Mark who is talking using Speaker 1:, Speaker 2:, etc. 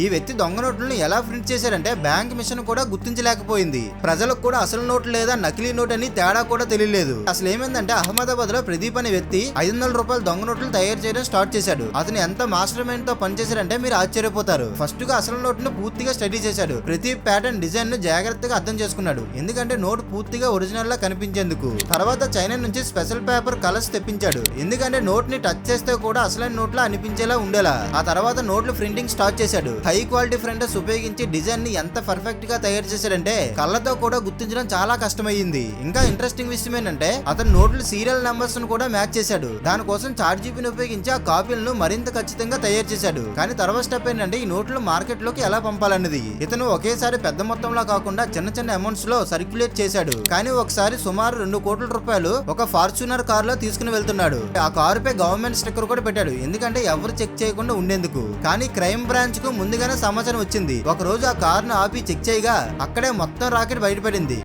Speaker 1: ఈ వ్యక్తి దొంగ నోట్లను ఎలా ప్రింట్ చేశారంటే బ్యాంక్ మిషన్ కూడా గుర్తించలేకపోయింది. ప్రజలకు కూడా అసలు నోటు లేదా నకిలీ నోట్ అని తేడా కూడా తెలియలేదు. అసలు ఏమైందంటే అహ్మదాబాద్ లో ప్రదీప్ అనే వ్యక్తి 500 రూపాయల దొంగ నోట్లు తయారు చేయడం స్టార్ట్ చేశాడు. అతను ఎంత మాస్టర్ మైండ్ తో పనిచేశాడంటే మీరు ఆశ్చర్యపోతారు. ఫస్ట్ గా అసలు నోట్ ను పూర్తిగా స్టడీ చేశాడు. ప్రతి ప్యాటర్న్ డిజైన్ ను జాగ్రత్తగా అర్థం చేసుకున్నాడు. ఎందుకంటే నోట్ పూర్తిగా ఒరిజినల్ లా కనిపించేందుకు. తర్వాత చైనా నుంచి స్పెషల్ పేపర్ కలర్స్ తెప్పించాడు. ఎందుకంటే నోట్ ని టచ్ చేస్తే కూడా అసలైన నోట్ లా అనిపించేలా ఉండేలా. ఆ తర్వాత నోట్లు ప్రింటింగ్ స్టార్ట్ చేశాడు. హై క్వాలిటీ ప్రింటర్స్ ఉపయోగించి డిజైన్ ని ఎంత పర్ఫెక్ట్ గా తయారు చేశాడంటే కళ్ళతో కూడా గుర్తించడం చాలా కష్టమయ్యింది. ఇంకా ఇంట్రెస్టింగ్ విషయం ఏంటంటే అతను నోట్ల సీరియల్ నంబర్స్ ను కూడా మ్యాచ్ చేశాడు. దానికోసం చాట్ జీపీని ఉపయోగించి ఆ కాపీలను మరింత ఖచ్చితంగా తయారు చేశాడు. కానీ తర్వాత స్టెప్ ఏంటంటే ఈ నోట్లు మార్కెట్ లోకి ఎలా పంపాలన్నది. ఇతను ఒకేసారి పెద్ద మొత్తంలో కాకుండా చిన్న చిన్న అమౌంట్స్ లో సర్క్యులేట్ చేశాడు. కానీ ఒకసారి సుమారు 2 కోట్ల రూపాయలు ఒక ఫార్చ్యూనర్ కార్ లో తీసుకుని వెళ్తున్నాడు. ఆ కారు పై గవర్నమెంట్ స్టిక్కర్ కూడా పెట్టాడు. ఎందుకంటే ఎవరు చెక్ చేయకుండా ఉండేందుకు. కానీ క్రైమ్ బ్రాంచ్ కు ముందుగానే సమాచారం వచ్చింది. ఒక రోజు ఆ కారును ఆపి చెక్ చేయగా అక్కడే మొత్తం రాకెట్ బయటపడింది.